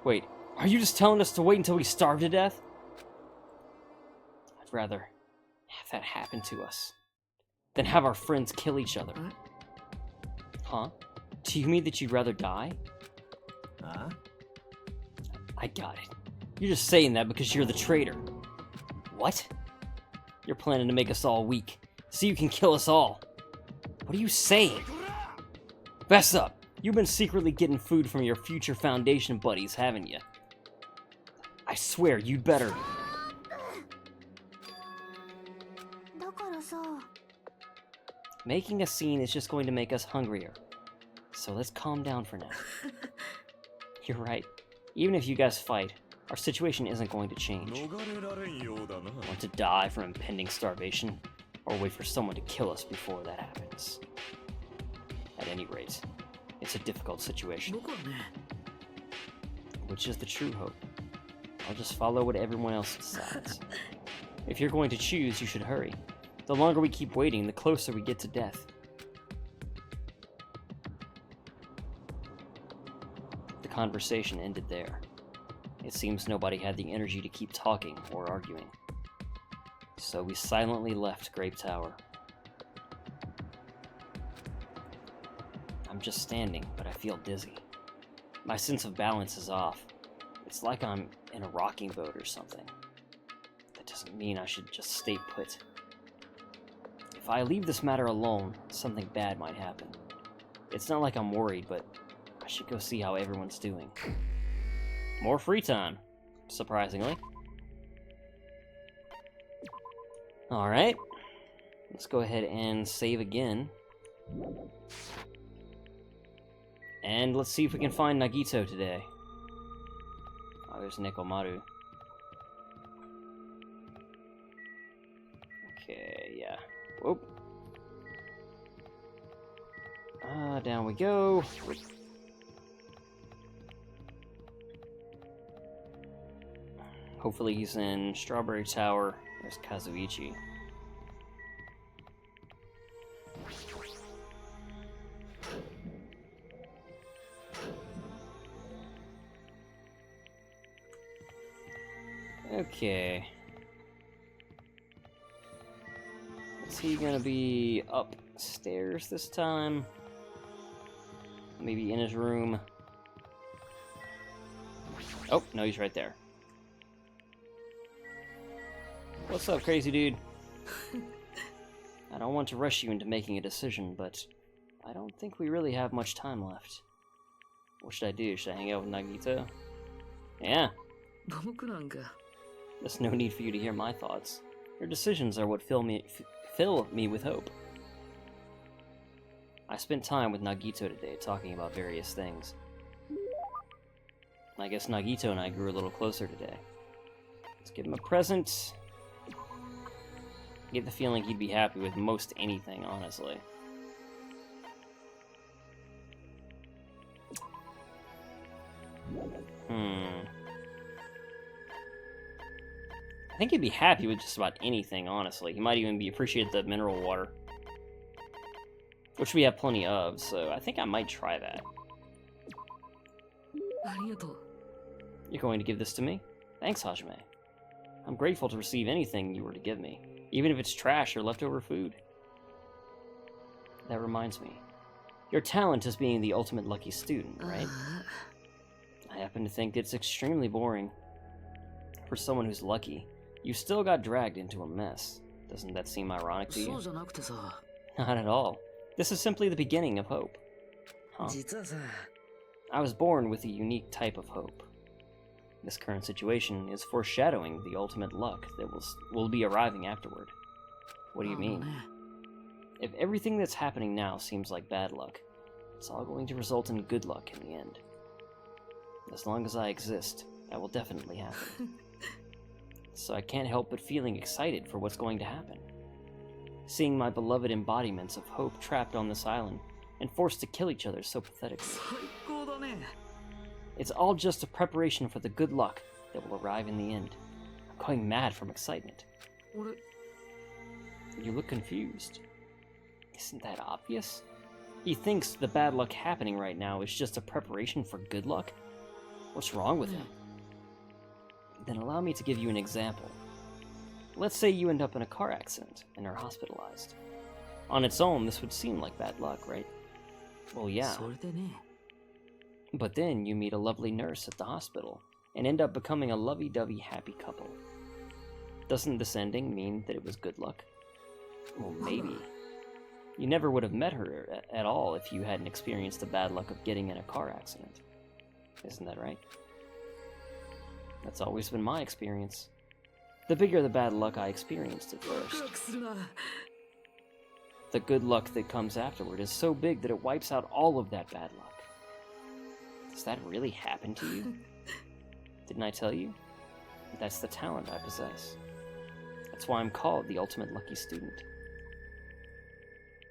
Wait, are you just telling us to wait until we starve to death? I'd rather have that happen to us than have our friends kill each other. Huh? Do you mean that you'd rather die? I got it. You're just saying that because you're the traitor. What? You're planning to make us all weak, so you can kill us all. What are you saying? Fess up. You've been secretly getting food from your future Foundation buddies, haven't you? I swear, you'd better. Making a scene is just going to make us hungrier. So let's calm down for now. You're right. Even if you guys fight, our situation isn't going to change. Want to die from impending starvation, or wait for someone to kill us before that happens. At any rate, it's a difficult situation. Which is the true hope. I'll just follow what everyone else decides. If you're going to choose, you should hurry. The longer we keep waiting, the closer we get to death. The conversation ended there. It seems nobody had the energy to keep talking or arguing. So we silently left Grape Tower. I'm just standing, but I feel dizzy. My sense of balance is off. It's like I'm in a rocking boat or something. That doesn't mean I should just stay put. If I leave this matter alone, something bad might happen. It's not like I'm worried, but I should go see how everyone's doing. More free time, surprisingly. Alright, let's go ahead and save again. And let's see if we can find Nagito today. Oh, there's Nekomaru. Okay, yeah. Whoop. Down we go. Hopefully he's in Strawberry Tower. There's Kazuichi. Okay. Is he gonna be upstairs this time? Maybe in his room? Oh, no, he's right there. What's up, crazy dude? I don't want to rush you into making a decision, but I don't think we really have much time left. What should I do? Should I hang out with Nagito? Yeah. There's no need for you to hear my thoughts. Your decisions are what fill me with hope. I spent time with Nagito today talking about various things. I guess Nagito and I grew a little closer today. Let's give him a present. I get the feeling he'd be happy with most anything, honestly. I think he'd be happy with just about anything, honestly. He might even be appreciate the mineral water. which we have plenty of, so I think I might try that. ありがとう。 You're going to give this to me? Thanks, Hajime. I'm grateful to receive anything you were to give me, even if it's trash or leftover food. That reminds me. Your talent is being the ultimate lucky student, right? I happen to think it's extremely boring. For someone who's lucky, you still got dragged into a mess. Doesn't that seem ironic to you? そうじゃなくてさ。 Not at all. This is simply the beginning of hope. Huh? 実はさ。 I was born with a unique type of hope. This current situation is foreshadowing the ultimate luck that will be arriving afterward. What do you mean? If everything that's happening now seems like bad luck, it's all going to result in good luck in the end. As long as I exist, that will definitely happen. So I can't help but feeling excited for what's going to happen. Seeing my beloved embodiments of hope trapped on this island and forced to kill each other so pathetically. 最高だね。 It's all just a preparation for the good luck that will arrive in the end. I'm going mad from excitement. 俺。 You look confused. Isn't that obvious? He thinks the bad luck happening right now is just a preparation for good luck? What's wrong with him? Then allow me to give you an example. Let's say you end up in a car accident and are hospitalized. On its own, this would seem like bad luck, right? Well, yeah. それでね。 But then you meet a lovely nurse at the hospital and end up becoming a lovey-dovey happy couple. Doesn't this ending mean that it was good luck? Well, maybe. You never would have met her at all if you hadn't experienced the bad luck of getting in a car accident. Isn't that right? That's always been my experience. The bigger the bad luck I experienced at ワク first, ワクするな。 the good luck that comes afterward is so big that it wipes out all of that bad luck. Does that really happen to you? Didn't I tell you? That's the talent I possess. That's why I'm called the ultimate lucky student.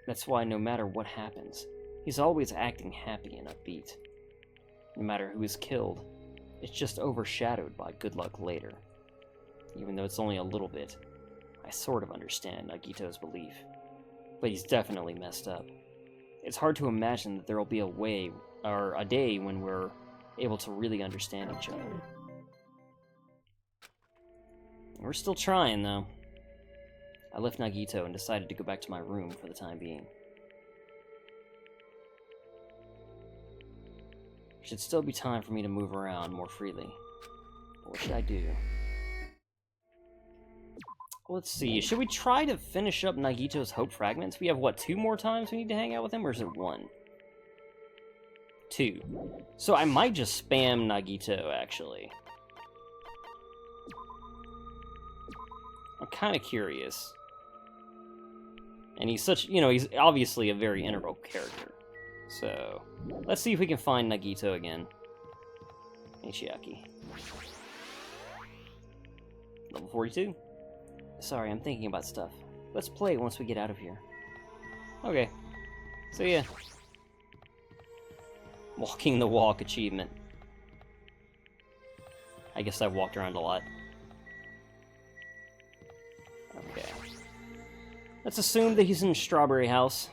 That's why no matter what happens, he's always acting happy and upbeat. No matter who is killed, it's just overshadowed by good luck later. Even though it's only a little bit, I sort of understand Nagito's belief. But he's definitely messed up. It's hard to imagine that there'll be a day when we're able to really understand each other. We're still trying, though. I left Nagito and decided to go back to my room for the time being. Should still be time for me to move around more freely. But what should I do? Let's see, should we try to finish up Nagito's hope fragments? We have, what, 2 more times we need to hang out with him, or is it 1? 2. So I might just spam Nagito, actually. I'm kind of curious. And he's such, he's obviously a very integral character. So, let's see if we can find Nagito again. Ichiaki. Level 42. Sorry, I'm thinking about stuff. Let's play once we get out of here. Okay. See ya. Walking the walk achievement. I guess I've walked around a lot. Okay. Let's assume that he's in Strawberry House.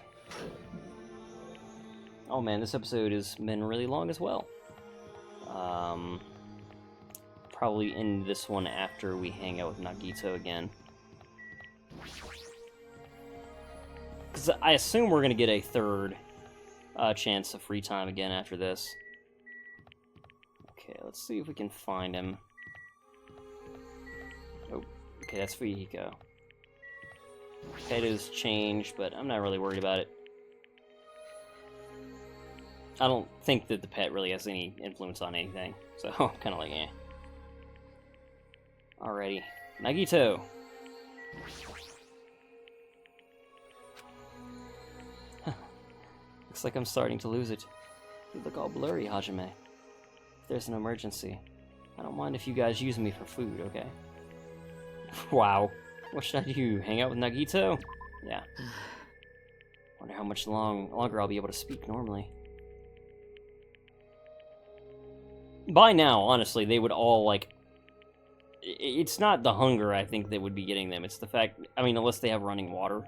Oh man, this episode has been really long as well. Probably end this one after we hang out with Nagito again. Because I assume we're going to get a third chance of free time again after this. Okay, let's see if we can find him. Oh, okay, that's Fuyuhiko. Pet has changed, but I'm not really worried about it. I don't think that the pet really has any influence on anything, so I'm kind of like, eh. Alrighty, Nagito. Looks like I'm starting to lose it. You look all blurry, Hajime. If there's an emergency, I don't mind if you guys use me for food, okay? Wow. What should I do? Hang out with Nagito? Yeah. Wonder how much longer I'll be able to speak normally. By now, honestly, they would all, like... It's not the hunger, I think, that would be getting them. It's the fact... I mean, unless they have running water.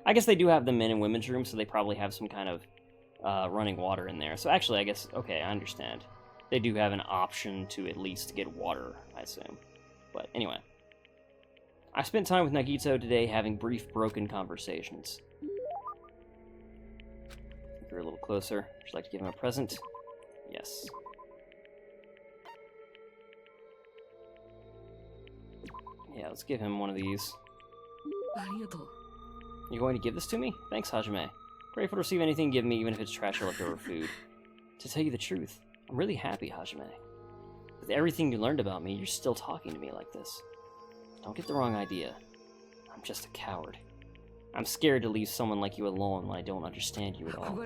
I guess they do have the men and women's room, so they probably have some kind of running water in there. So actually, I guess, okay, I understand. They do have an option to at least get water, I assume. But anyway. I spent time with Nagito today having brief, broken conversations. You're a little closer. Would you like to give him a present? Yes. Yeah, let's give him one of these. You going to give this to me? Thanks, Hajime. Grateful to receive anything you give me, even if it's trash or leftover food. To tell you the truth, I'm really happy, Hajime. With everything you learned about me, you're still talking to me like this. Don't get the wrong idea. I'm just a coward. I'm scared to leave someone like you alone when I don't understand you at all.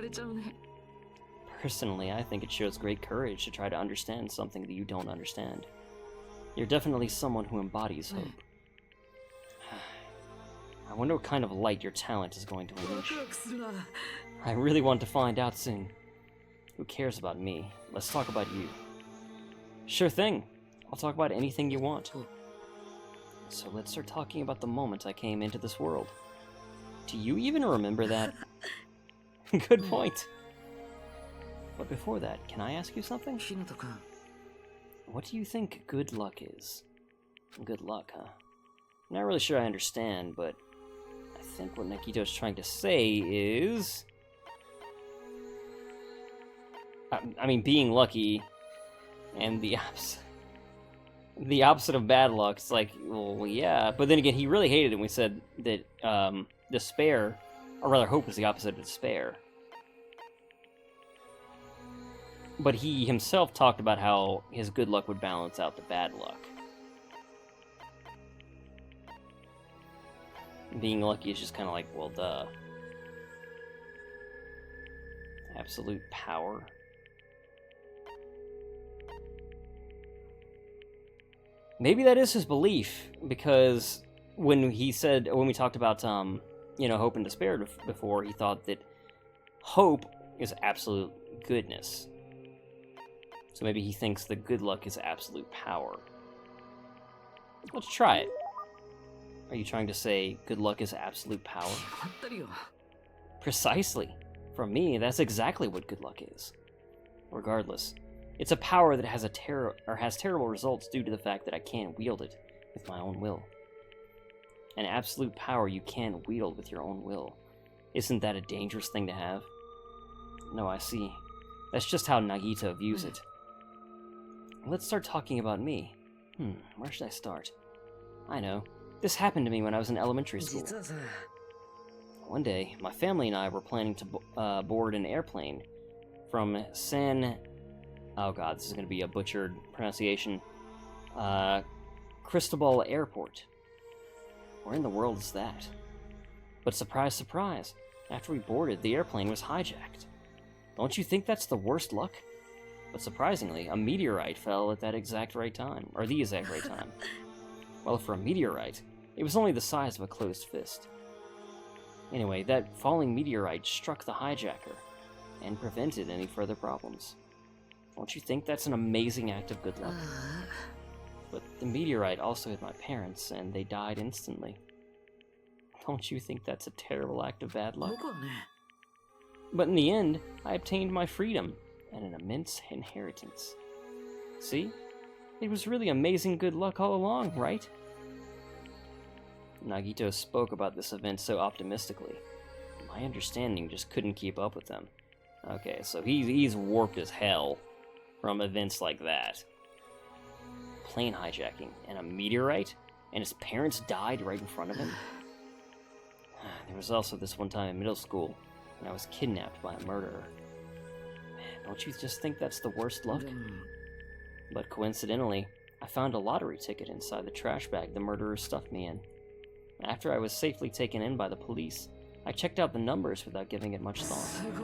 Personally, I think it shows great courage to try to understand something that you don't understand. You're definitely someone who embodies hope. I wonder what kind of light your talent is going to unleash. I really want to find out soon. Who cares about me? Let's talk about you. Sure thing. I'll talk about anything you want. So let's start talking about the moment I came into this world. Do you even remember that? Good point. But before that, can I ask you something? What do you think good luck is? Good luck, huh? I'm not really sure I understand, but I think what Nagito's trying to say is... I mean, being lucky and the opposite of bad luck. It's like, well, yeah. But then again, he really hated it when we said that despair, or rather hope, is the opposite of despair. But he himself talked about how his good luck would balance out the bad luck. Being lucky is just kind of like, well, duh. Absolute power. Maybe that is his belief, because when we talked about, hope and despair before, he thought that hope is absolute goodness. So maybe he thinks that good luck is absolute power. Let's try it. Are you trying to say good luck is absolute power? Precisely. For me, that's exactly what good luck is. Regardless, it's a power that has terrible results due to the fact that I can't wield it with my own will. An absolute power you can't wield with your own will. Isn't that a dangerous thing to have? No, I see. That's just how Nagito views it. Let's start talking about me. Where should I start? I know. This happened to me when I was in elementary school. One day, my family and I were planning to board an airplane from oh god, this is going to be a butchered pronunciation, Cristobal Airport. Where in the world is that? But surprise, surprise, after we boarded, the airplane was hijacked. Don't you think that's the worst luck? But surprisingly, a meteorite fell at that exact right time, or the exact right time. Well, for a meteorite, it was only the size of a closed fist. Anyway, that falling meteorite struck the hijacker, and prevented any further problems. Don't you think that's an amazing act of good luck? But the meteorite also hit my parents, and they died instantly. Don't you think that's a terrible act of bad luck? But in the end, I obtained my freedom, and an immense inheritance. See? It was really amazing good luck all along, right? Nagito spoke about this event so optimistically. My understanding just couldn't keep up with them. Okay, so he's warped as hell from events like that. Plane hijacking, and a meteorite, and his parents died right in front of him? There was also this one time in middle school when I was kidnapped by a murderer. Don't you just think that's the worst luck? But coincidentally, I found a lottery ticket inside the trash bag the murderer stuffed me in. After I was safely taken in by the police, I checked out the numbers without giving it much thought.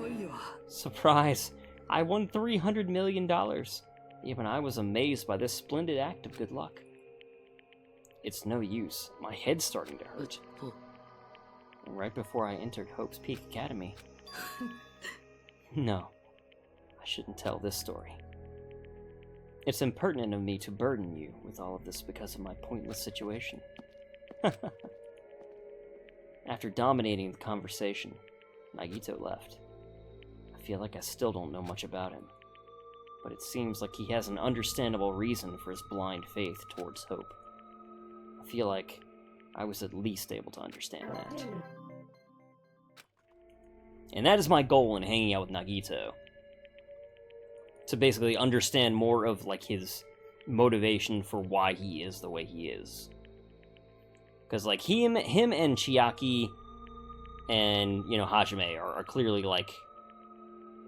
Surprise! I won $300 million. Even I was amazed by this splendid act of good luck. It's no use. My head's starting to hurt. And right before I entered Hope's Peak Academy. No, I shouldn't tell this story. It's impertinent of me to burden you with all of this because of my pointless situation. After dominating the conversation, Nagito left. I feel like I still don't know much about him, but it seems like he has an understandable reason for his blind faith towards hope. I feel like I was at least able to understand that. And that is my goal in hanging out with Nagito. To basically understand more of, like, his motivation for why he is the way he is. Because, like, him and Chiaki and, you know, Hajime are clearly, like,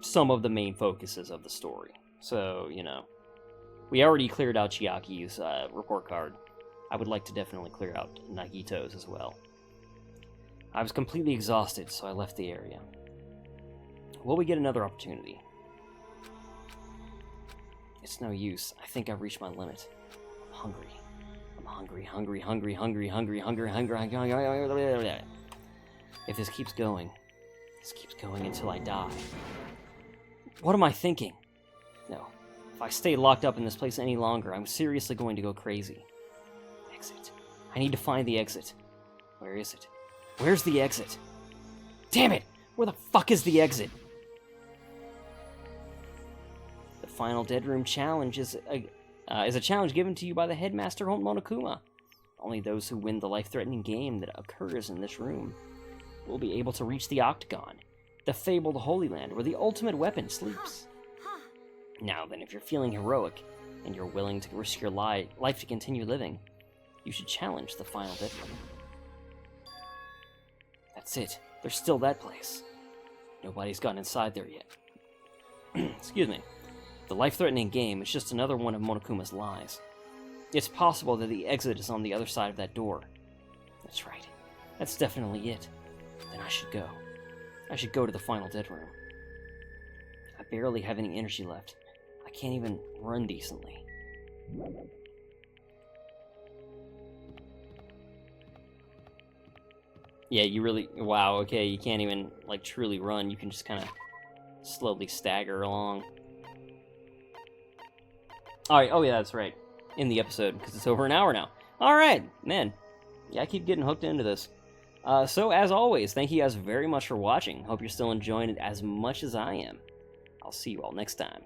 some of the main focuses of the story. So, you know, we already cleared out Chiaki's report card. I would like to definitely clear out Nagito's as well. I was completely exhausted, so I left the area. Will we get another opportunity? It's no use. I think I've reached my limit. I'm hungry. Hungry. If this keeps going until I die. What am I thinking? No. If I stay locked up in this place any longer, I'm seriously going to go crazy. Exit. I need to find the exit. Where is it? Where's the exit? Damn it! Where the fuck is the exit? The final Dead Room challenge is a challenge given to you by the headmaster Monokuma. Only those who win the life-threatening game that occurs in this room will be able to reach the Octagon, the fabled Holy Land where the ultimate weapon sleeps. Now then, if you're feeling heroic and you're willing to risk your life to continue living, you should challenge the final Dead Room. That's it. There's still that place. Nobody's gotten inside there yet. Excuse me. The life-threatening game is just another one of Monokuma's lies. It's possible that the exit is on the other side of that door. That's right. That's definitely it. Then I should go. I should go to the final Dead Room. I barely have any energy left. I can't even run decently. Yeah, you really... Wow, okay, you can't even, like, truly run. You can just kind of slowly stagger along. Alright, oh yeah, that's right. In the episode, because it's over an hour now. Alright, man. Yeah, I keep getting hooked into this. So, as always, thank you guys very much for watching. Hope you're still enjoying it as much as I am. I'll see you all next time.